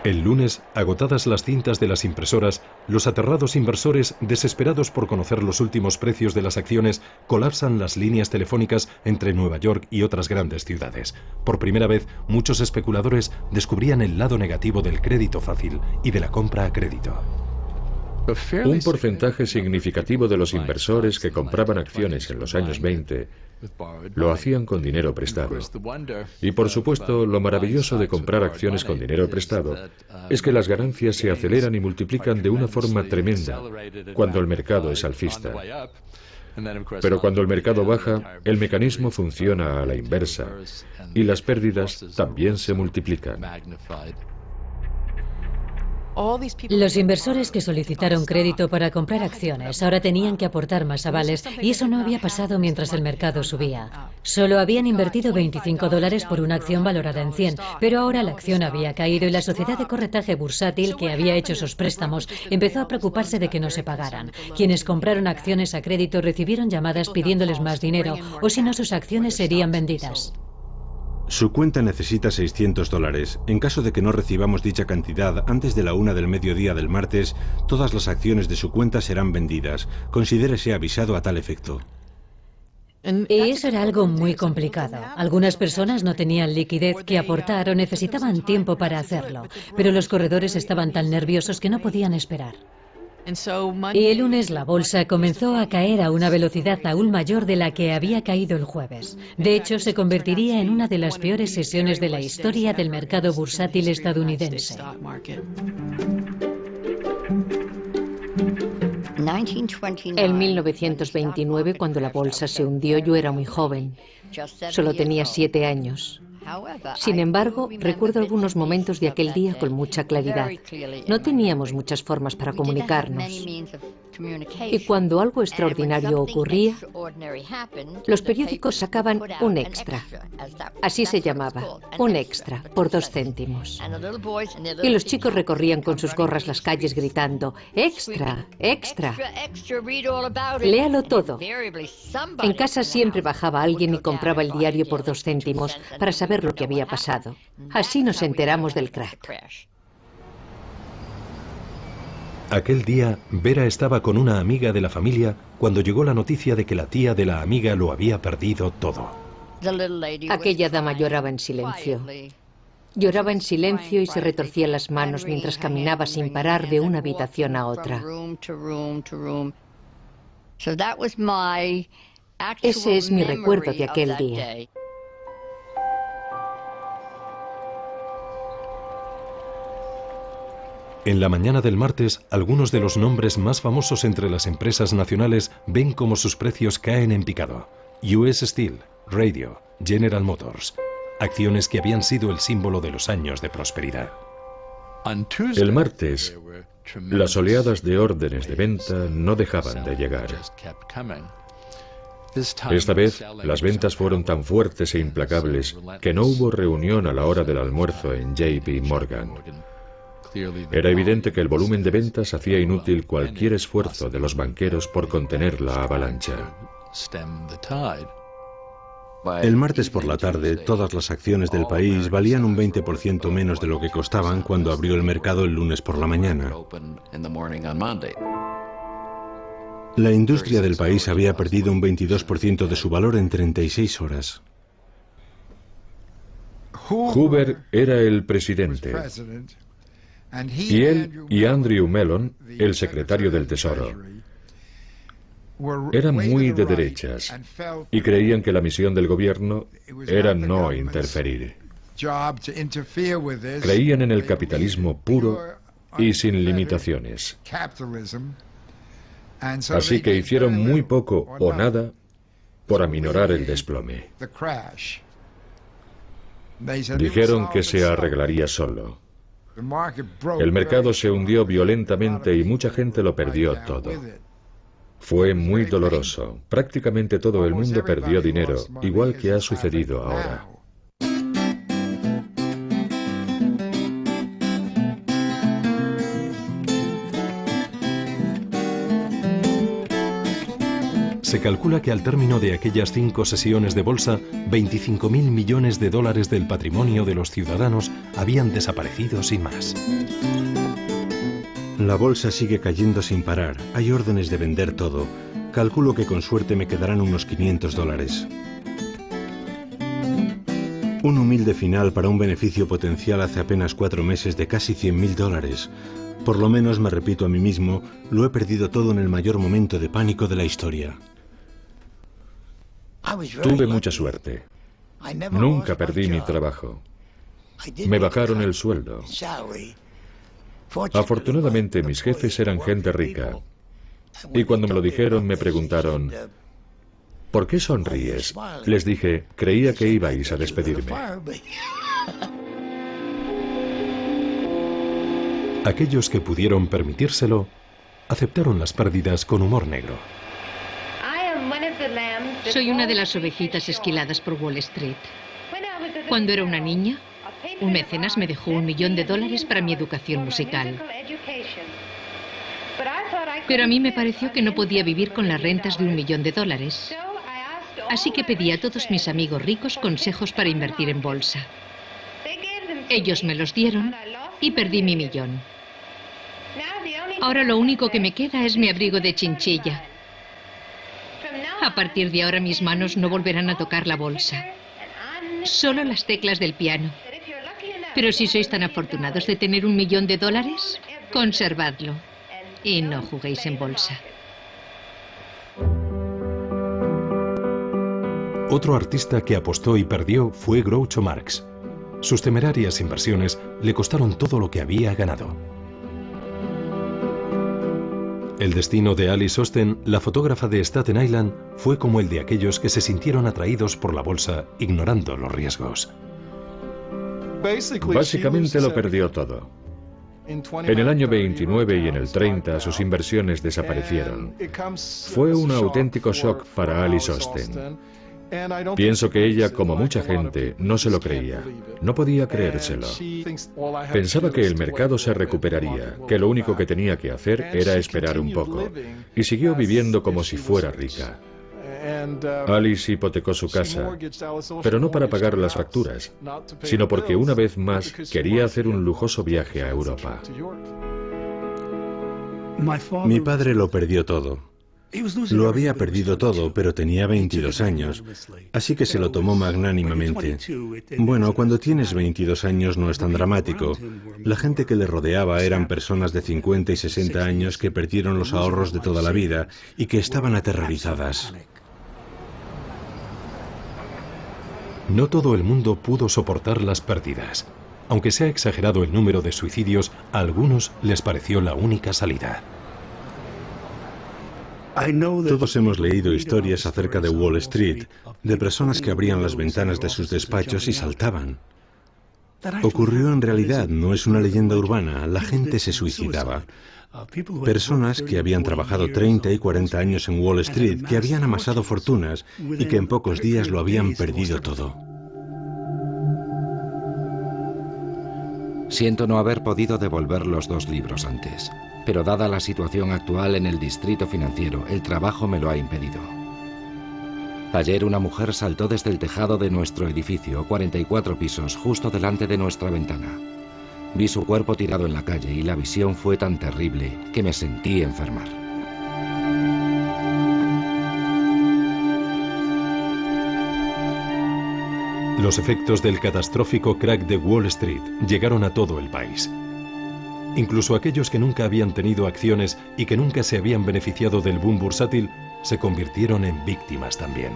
El lunes, agotadas las cintas de las impresoras, los aterrados inversores, desesperados por conocer los últimos precios de las acciones, colapsan las líneas telefónicas entre Nueva York y otras grandes ciudades. Por primera vez, muchos especuladores descubrían el lado negativo del crédito fácil y de la compra a crédito. Un porcentaje significativo de los inversores que compraban acciones en los años 20 lo hacían con dinero prestado. Y por supuesto, lo maravilloso de comprar acciones con dinero prestado es que las ganancias se aceleran y multiplican de una forma tremenda cuando el mercado es alcista. Pero cuando el mercado baja, el mecanismo funciona a la inversa y las pérdidas también se multiplican. Los inversores que solicitaron crédito para comprar acciones ahora tenían que aportar más avales y eso no había pasado mientras el mercado subía. Solo habían invertido $25 por una acción valorada en 100, pero ahora la acción había caído y la sociedad de corretaje bursátil que había hecho esos préstamos empezó a preocuparse de que no se pagaran. Quienes compraron acciones a crédito recibieron llamadas pidiéndoles más dinero o si no sus acciones serían vendidas. Su cuenta necesita $600. En caso de que no recibamos dicha cantidad antes de la 1 del mediodía del martes, todas las acciones de su cuenta serán vendidas. Considérese avisado a tal efecto. Y eso era algo muy complicado. Algunas personas no tenían liquidez que aportar o necesitaban tiempo para hacerlo, pero los corredores estaban tan nerviosos que no podían esperar. Y el lunes la bolsa comenzó a caer a una velocidad aún mayor de la que había caído el jueves. De hecho, se convertiría en una de las peores sesiones de la historia del mercado bursátil estadounidense. En 1929, cuando la bolsa se hundió, yo era muy joven. Solo tenía 7 años. Sin embargo, recuerdo algunos momentos de aquel día con mucha claridad. No teníamos muchas formas para comunicarnos. Y cuando algo extraordinario ocurría, los periódicos sacaban un extra. Así se llamaba, un extra, por 2 céntimos. Y los chicos recorrían con sus gorras las calles gritando, ¡extra, extra! Léalo todo. En casa siempre bajaba alguien y compraba el diario por 2 céntimos para saber lo que había pasado. Así nos enteramos del crack. Aquel día, Vera estaba con una amiga de la familia cuando llegó la noticia de que la tía de la amiga lo había perdido todo. Aquella dama lloraba en silencio. Lloraba en silencio y se retorcía las manos mientras caminaba sin parar de una habitación a otra. Ese es mi recuerdo de aquel día. En la mañana del martes, algunos de los nombres más famosos entre las empresas nacionales ven cómo sus precios caen en picado. US Steel, Radio, General Motors, acciones que habían sido el símbolo de los años de prosperidad. El martes, las oleadas de órdenes de venta no dejaban de llegar. Esta vez, las ventas fueron tan fuertes e implacables que no hubo reunión a la hora del almuerzo en JP Morgan. Era evidente que el volumen de ventas hacía inútil cualquier esfuerzo de los banqueros por contener la avalancha. El martes por la tarde, todas las acciones del país valían un 20% menos de lo que costaban cuando abrió el mercado el lunes por la mañana. La industria del país había perdido un 22% de su valor en 36 horas. Hoover era el presidente. Y él y Andrew Mellon, el secretario del Tesoro. eran muy de derechas y creían que la misión del gobierno era no interferir. Creían en el capitalismo puro y sin limitaciones. Así que hicieron muy poco o nada por aminorar el desplome. Dijeron que se arreglaría solo. El mercado se hundió violentamente y mucha gente lo perdió todo. Fue muy doloroso. Prácticamente todo el mundo perdió dinero, igual que ha sucedido ahora. Se calcula que al término de aquellas 5 sesiones de bolsa, 25.000 millones de dólares del patrimonio de los ciudadanos habían desaparecido sin más. La bolsa sigue cayendo sin parar. Hay órdenes de vender todo. Calculo que con suerte me quedarán unos $500. Un humilde final para un beneficio potencial hace apenas 4 meses de casi $100.000. Por lo menos, me repito a mí mismo, lo he perdido todo en el mayor momento de pánico de la historia. Tuve mucha suerte. Nunca perdí mi trabajo. Me bajaron el sueldo. Afortunadamente, mis jefes eran gente rica. Y cuando me lo dijeron, me preguntaron, ¿por qué sonríes? Les dije, creía que ibais a despedirme. Aquellos que pudieron permitírselo, aceptaron las pérdidas con humor negro. Soy una de las ovejitas esquiladas por Wall Street. Cuando era una niña, un mecenas me dejó $1 millón para mi educación musical. Pero a mí me pareció que no podía vivir con las rentas de $1 millón. Así que pedí a todos mis amigos ricos consejos para invertir en bolsa. Ellos me los dieron y perdí mi $1 millón. Ahora lo único que me queda es mi abrigo de chinchilla. A partir de ahora mis manos no volverán a tocar la bolsa. Solo las teclas del piano. Pero si sois tan afortunados de tener $1 millón, conservadlo. Y no juguéis en bolsa. Otro artista que apostó y perdió fue Groucho Marx. Sus temerarias inversiones le costaron todo lo que había ganado. El destino de Alice Osten, la fotógrafa de Staten Island, fue como el de aquellos que se sintieron atraídos por la bolsa, ignorando los riesgos. Básicamente lo perdió todo. En el año 29 y en el 30 sus inversiones desaparecieron. Fue un auténtico shock para Alice Osten. Pienso que ella, como mucha gente, no se lo creía. No podía creérselo. Pensaba que el mercado se recuperaría, que lo único que tenía que hacer era esperar un poco. Y siguió viviendo como si fuera rica. Alice hipotecó su casa, pero no para pagar las facturas, sino porque una vez más quería hacer un lujoso viaje a Europa. Mi padre lo perdió todo. Lo había perdido todo, pero tenía 22 años, así que se lo tomó magnánimamente. Bueno, cuando tienes 22 años no es tan dramático. La gente que le rodeaba eran personas de 50 y 60 años que perdieron los ahorros de toda la vida y que estaban aterrorizadas. No todo el mundo pudo soportar las pérdidas. Aunque se ha exagerado el número de suicidios, a algunos les pareció la única salida. Todos hemos leído historias acerca de Wall Street, de personas que abrían las ventanas de sus despachos y saltaban. Ocurrió en realidad, no es una leyenda urbana, la gente se suicidaba. Personas que habían trabajado 30 y 40 años en Wall Street, que habían amasado fortunas y que en pocos días lo habían perdido todo. Siento no haber podido devolver los 2 libros antes, pero dada la situación actual en el distrito financiero, el trabajo me lo ha impedido. Ayer una mujer saltó desde el tejado de nuestro edificio, 44 pisos, justo delante de nuestra ventana. Vi su cuerpo tirado en la calle y la visión fue tan terrible que me sentí enfermar. Los efectos del catastrófico crack de Wall Street llegaron a todo el país. Incluso aquellos que nunca habían tenido acciones y que nunca se habían beneficiado del boom bursátil se convirtieron en víctimas también.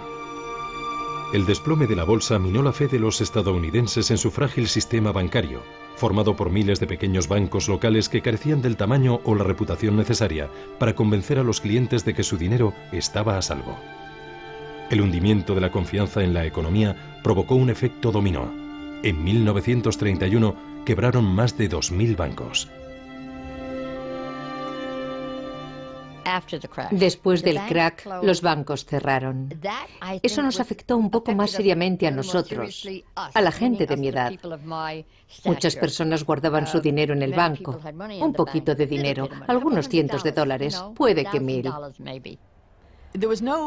El desplome de la bolsa minó la fe de los estadounidenses en su frágil sistema bancario, formado por miles de pequeños bancos locales que carecían del tamaño o la reputación necesaria para convencer a los clientes de que su dinero estaba a salvo. El hundimiento de la confianza en la economía provocó un efecto dominó. En 1931 quebraron más de 2.000 bancos. Después del crack, los bancos cerraron. Eso nos afectó un poco más seriamente a nosotros, a la gente de mi edad. Muchas personas guardaban su dinero en el banco, un poquito de dinero, algunos cientos de dólares, puede que 1.000.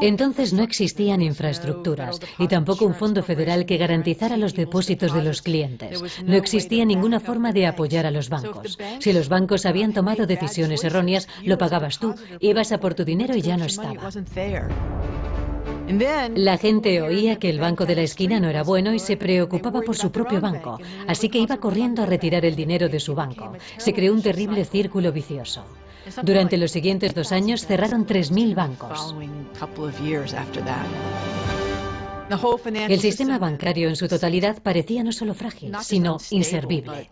Entonces no existían infraestructuras y tampoco un fondo federal que garantizara los depósitos de los clientes. No existía ninguna forma de apoyar a los bancos. Si los bancos habían tomado decisiones erróneas, lo pagabas tú, ibas a por tu dinero y ya no estaba. La gente oía que el banco de la esquina no era bueno y se preocupaba por su propio banco, así que iba corriendo a retirar el dinero de su banco. Se creó un terrible círculo vicioso. Durante los siguientes 2 años cerraron 3.000 bancos. El sistema bancario en su totalidad parecía no solo frágil, sino inservible.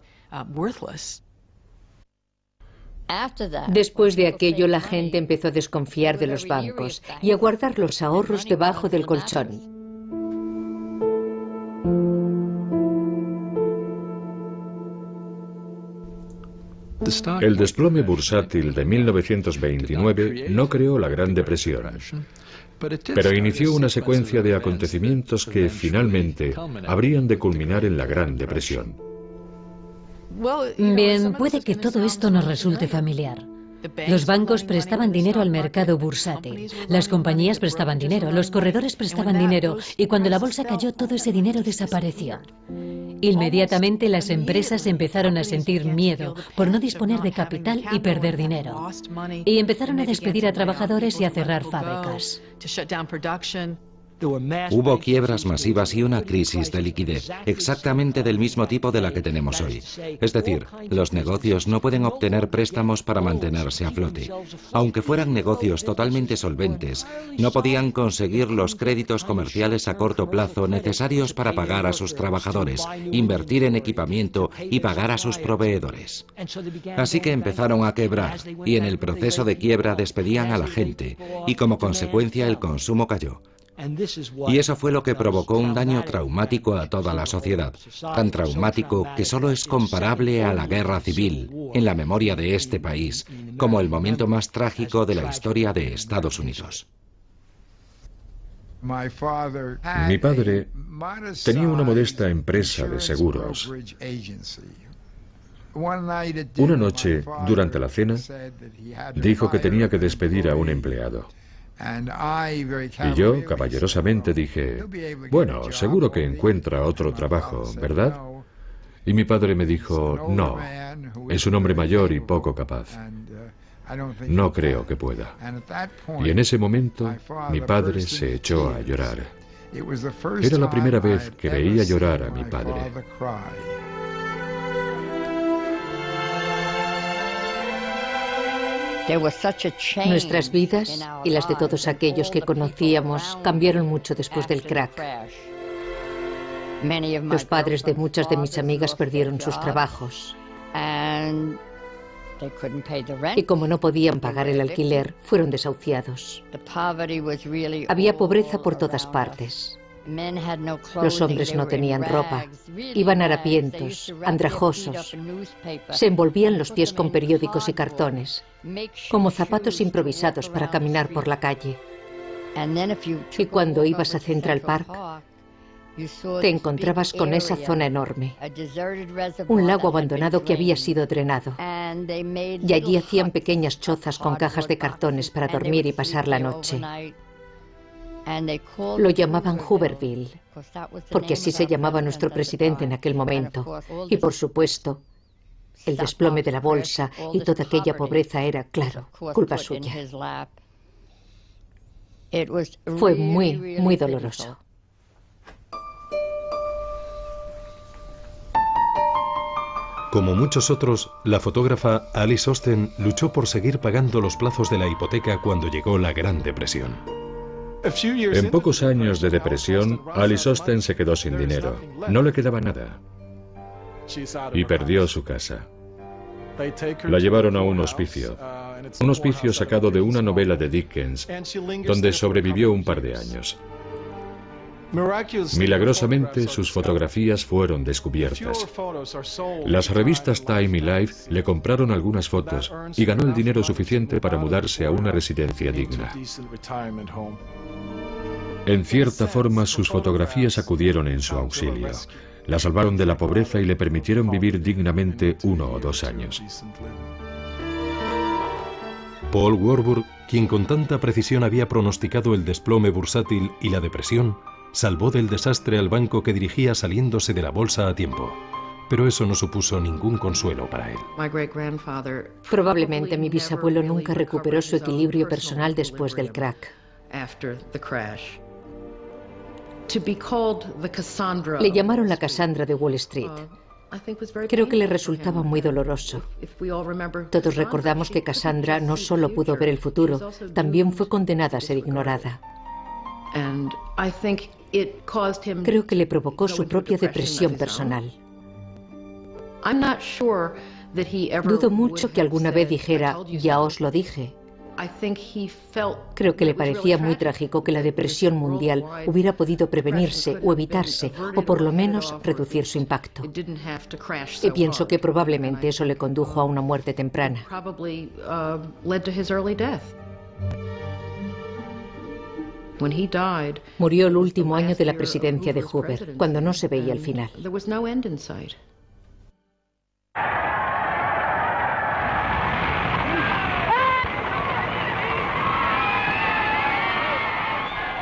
Después de aquello, la gente empezó a desconfiar de los bancos y a guardar los ahorros debajo del colchón. El desplome bursátil de 1929 no creó la Gran Depresión, pero inició una secuencia de acontecimientos que finalmente habrían de culminar en la Gran Depresión. Bien, puede que todo esto nos resulte familiar. Los bancos prestaban dinero al mercado bursátil, las compañías prestaban dinero, los corredores prestaban dinero y cuando la bolsa cayó todo ese dinero desapareció. Inmediatamente las empresas empezaron a sentir miedo por no disponer de capital y perder dinero. Y empezaron a despedir a trabajadores y a cerrar fábricas. Hubo quiebras masivas y una crisis de liquidez, exactamente del mismo tipo de la que tenemos hoy. Es decir, los negocios no pueden obtener préstamos para mantenerse a flote. Aunque fueran negocios totalmente solventes, no podían conseguir los créditos comerciales a corto plazo necesarios para pagar a sus trabajadores, invertir en equipamiento y pagar a sus proveedores. Así que empezaron a quebrar y en el proceso de quiebra despedían a la gente y como consecuencia el consumo cayó. Y eso fue lo que provocó un daño traumático a toda la sociedad, tan traumático que solo es comparable a la guerra civil, en la memoria de este país, como el momento más trágico de la historia de Estados Unidos. Mi padre tenía una modesta empresa de seguros. Una noche, durante la cena, dijo que tenía que despedir a un empleado. Y yo, caballerosamente, dije, bueno, seguro que encuentra otro trabajo, ¿verdad? Y mi padre me dijo, no, es un hombre mayor y poco capaz. No creo que pueda. Y en ese momento, mi padre se echó a llorar. Era la primera vez que veía llorar a mi padre. Nuestras vidas y las de todos aquellos que conocíamos cambiaron mucho después del crack. Los padres de muchas de mis amigas perdieron sus trabajos. Y como no podían pagar el alquiler, fueron desahuciados. Había pobreza por todas partes. Los hombres no tenían ropa, iban harapientos, andrajosos, se envolvían los pies con periódicos y cartones, como zapatos improvisados para caminar por la calle. Y cuando ibas a Central Park, te encontrabas con esa zona enorme, un lago abandonado que había sido drenado, y allí hacían pequeñas chozas con cajas de cartones para dormir y pasar la noche. Lo llamaban Hooverville, porque así se llamaba nuestro presidente en aquel momento. Y por supuesto, el desplome de la bolsa y toda aquella pobreza era, claro, culpa suya. Fue muy, muy doloroso. Como muchos otros, la fotógrafa Alice Osten luchó por seguir pagando los plazos de la hipoteca cuando llegó la Gran Depresión. En pocos años de depresión, Alice Osten se quedó sin dinero. No le quedaba nada. Y perdió su casa. La llevaron a un hospicio sacado de una novela de Dickens, donde sobrevivió un par de años. Milagrosamente, sus fotografías fueron descubiertas. Las revistas Time y Life le compraron algunas fotos y ganó el dinero suficiente para mudarse a una residencia digna. En cierta forma, sus fotografías acudieron en su auxilio. La salvaron de la pobreza y le permitieron vivir dignamente 1 o 2 años. Paul Warburg, quien con tanta precisión había pronosticado el desplome bursátil y la depresión, salvó del desastre al banco que dirigía saliéndose de la bolsa a tiempo. Pero eso no supuso ningún consuelo para él. Probablemente mi bisabuelo nunca recuperó su equilibrio personal después del crack. Le llamaron la Cassandra de Wall Street. Creo que le resultaba muy doloroso. Todos recordamos que Cassandra no solo pudo ver el futuro, también fue condenada a ser ignorada. Creo que le provocó su propia depresión personal. Dudo mucho que alguna vez dijera, ya os lo dije. Creo que le parecía muy trágico que la depresión mundial hubiera podido prevenirse o evitarse, o por lo menos reducir su impacto. Y pienso que probablemente eso le condujo a una muerte temprana. Murió el último año de la presidencia de Hoover, cuando no se veía el final.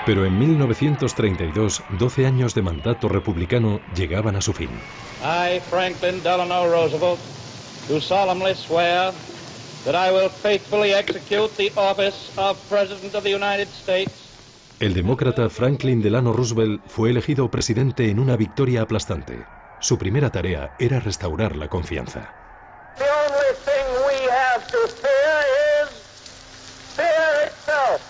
Pero en 1932, 12 años de mandato republicano llegaban a su fin. I, Franklin Delano Roosevelt, do solemnly swear that I will faithfully execute the office of President of the United States. El demócrata Franklin Delano Roosevelt fue elegido presidente en una victoria aplastante. Su primera tarea era restaurar la confianza. The only thing we have to fear is fear itself.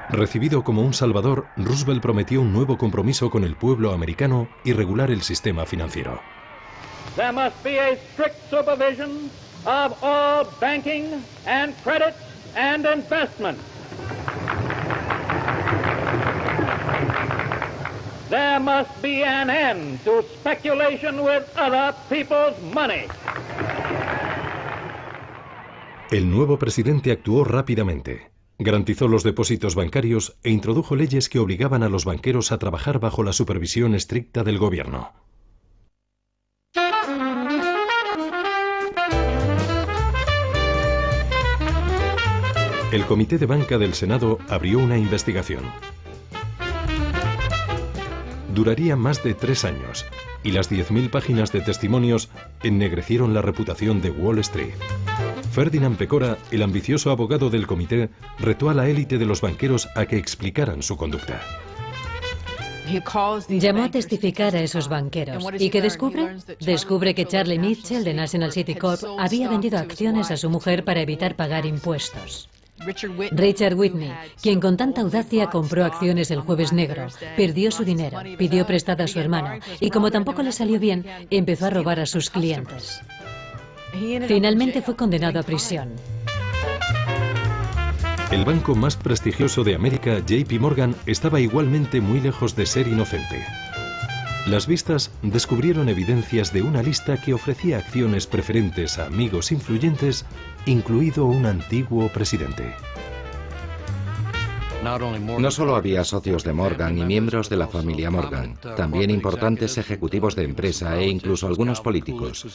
Recibido como un salvador, Roosevelt prometió un nuevo compromiso con el pueblo americano y regular el sistema financiero. There must be a strict supervision of all banking and credit and investment. There must be an end to speculation with other people's money. El nuevo presidente actuó rápidamente. Garantizó los depósitos bancarios e introdujo leyes que obligaban a los banqueros a trabajar bajo la supervisión estricta del gobierno. El Comité de Banca del Senado abrió una investigación. Duraría más de 3 años, y las 10.000 páginas de testimonios ennegrecieron la reputación de Wall Street. Ferdinand Pecora, el ambicioso abogado del comité, retó a la élite de los banqueros a que explicaran su conducta. Llamó a testificar a esos banqueros. ¿Y qué descubre? Descubre que Charlie Mitchell de National City Corp había vendido acciones a su mujer para evitar pagar impuestos. Richard Whitney, quien con tanta audacia compró acciones el Jueves Negro, perdió su dinero, pidió prestado a su hermano y como tampoco le salió bien, empezó a robar a sus clientes. Finalmente fue condenado a prisión. El banco más prestigioso de América, JP Morgan, estaba igualmente muy lejos de ser inocente. Las vistas descubrieron evidencias de una lista que ofrecía acciones preferentes a amigos influyentes, incluido un antiguo presidente. No solo había socios de Morgan y miembros de la familia Morgan, también importantes ejecutivos de empresa e incluso algunos políticos.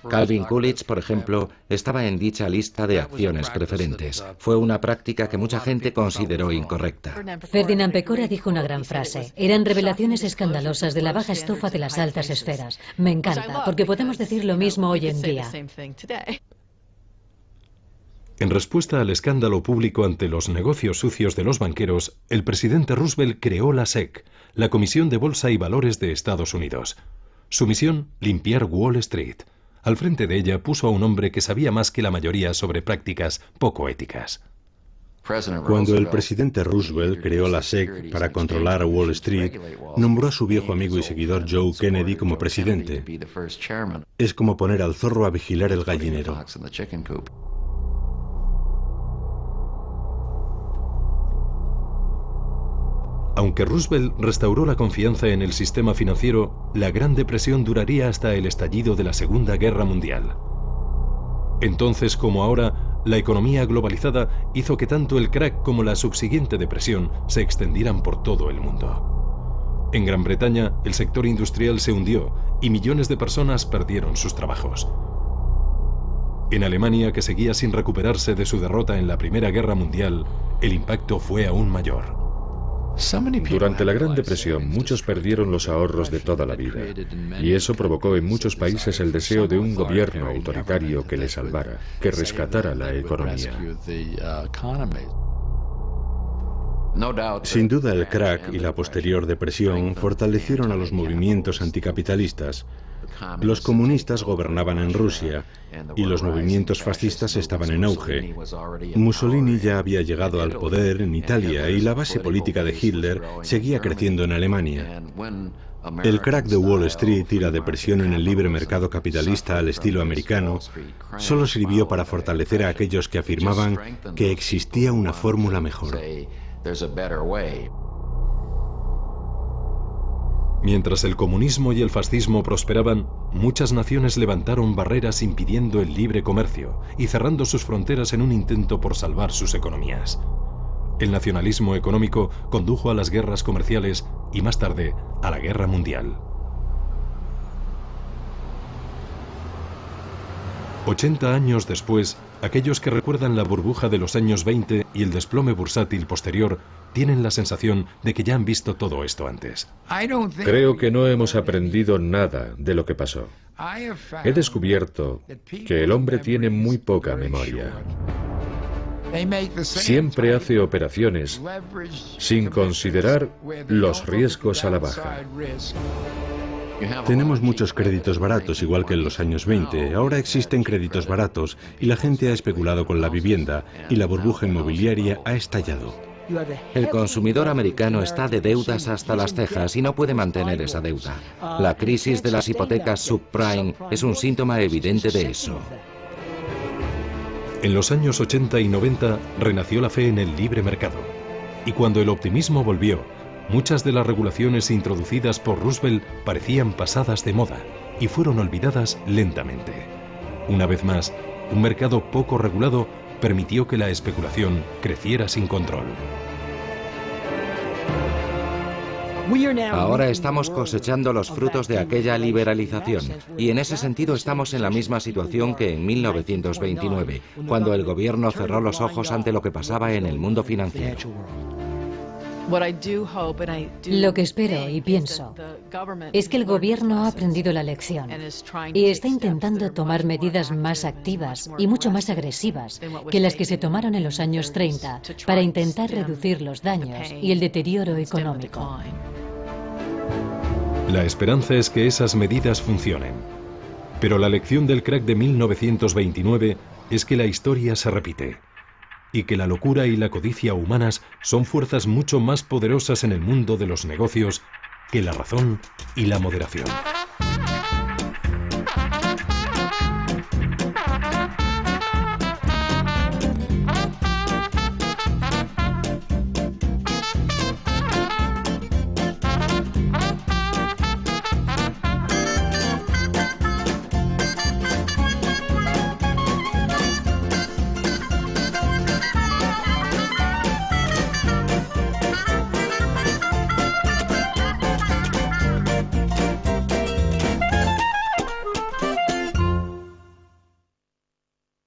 Calvin Coolidge, por ejemplo, estaba en dicha lista de acciones preferentes. Fue una práctica que mucha gente consideró incorrecta. Ferdinand Pecora dijo una gran frase. Eran revelaciones escandalosas de la baja estofa de las altas esferas. Me encanta, porque podemos decir lo mismo hoy en día. En respuesta al escándalo público ante los negocios sucios de los banqueros, el presidente Roosevelt creó la SEC, la Comisión de Bolsa y Valores de Estados Unidos. Su misión, limpiar Wall Street. Al frente de ella puso a un hombre que sabía más que la mayoría sobre prácticas poco éticas. Cuando el presidente Roosevelt creó la SEC para controlar a Wall Street, nombró a su viejo amigo y seguidor Joe Kennedy como presidente. Es como poner al zorro a vigilar el gallinero. Aunque Roosevelt restauró la confianza en el sistema financiero, la Gran Depresión duraría hasta el estallido de la Segunda Guerra Mundial. Entonces, como ahora, la economía globalizada hizo que tanto el crack como la subsiguiente depresión se extendieran por todo el mundo. En Gran Bretaña, el sector industrial se hundió y millones de personas perdieron sus trabajos. En Alemania, que seguía sin recuperarse de su derrota en la Primera Guerra Mundial, el impacto fue aún mayor. Durante la Gran Depresión, muchos perdieron los ahorros de toda la vida, y eso provocó en muchos países el deseo de un gobierno autoritario que les salvara, que rescatara la economía. Sin duda, el crack y la posterior depresión fortalecieron a los movimientos anticapitalistas. Los comunistas gobernaban en Rusia y los movimientos fascistas estaban en auge. Mussolini ya había llegado al poder en Italia y la base política de Hitler seguía creciendo en Alemania. El crack de Wall Street y la depresión en el libre mercado capitalista al estilo americano solo sirvió para fortalecer a aquellos que afirmaban que existía una fórmula mejor. Mientras el comunismo y el fascismo prosperaban, muchas naciones levantaron barreras impidiendo el libre comercio y cerrando sus fronteras en un intento por salvar sus economías. El nacionalismo económico condujo a las guerras comerciales y más tarde a la Guerra Mundial. 80 años después, aquellos que recuerdan la burbuja de los años 20 y el desplome bursátil posterior tienen la sensación de que ya han visto todo esto antes. Creo que no hemos aprendido nada de lo que pasó. He descubierto que el hombre tiene muy poca memoria. Siempre hace operaciones sin considerar los riesgos a la baja. Tenemos muchos créditos baratos, igual que en los años 20. Ahora existen créditos baratos y la gente ha especulado con la vivienda y la burbuja inmobiliaria ha estallado. El consumidor americano está de deudas hasta las cejas y no puede mantener esa deuda. La crisis de las hipotecas subprime es un síntoma evidente de eso. En los años 80 y 90 renació la fe en el libre mercado. Y cuando el optimismo volvió, muchas de las regulaciones introducidas por Roosevelt parecían pasadas de moda y fueron olvidadas lentamente. Una vez más, un mercado poco regulado permitió que la especulación creciera sin control. Ahora estamos cosechando los frutos de aquella liberalización y en ese sentido estamos en la misma situación que en 1929, cuando el gobierno cerró los ojos ante lo que pasaba en el mundo financiero. Lo que espero y pienso es que el gobierno ha aprendido la lección y está intentando tomar medidas más activas y mucho más agresivas que las que se tomaron en los años 30 para intentar reducir los daños y el deterioro económico. La esperanza es que esas medidas funcionen. Pero la lección del crack de 1929 es que la historia se repite y que la locura y la codicia humanas son fuerzas mucho más poderosas en el mundo de los negocios que la razón y la moderación.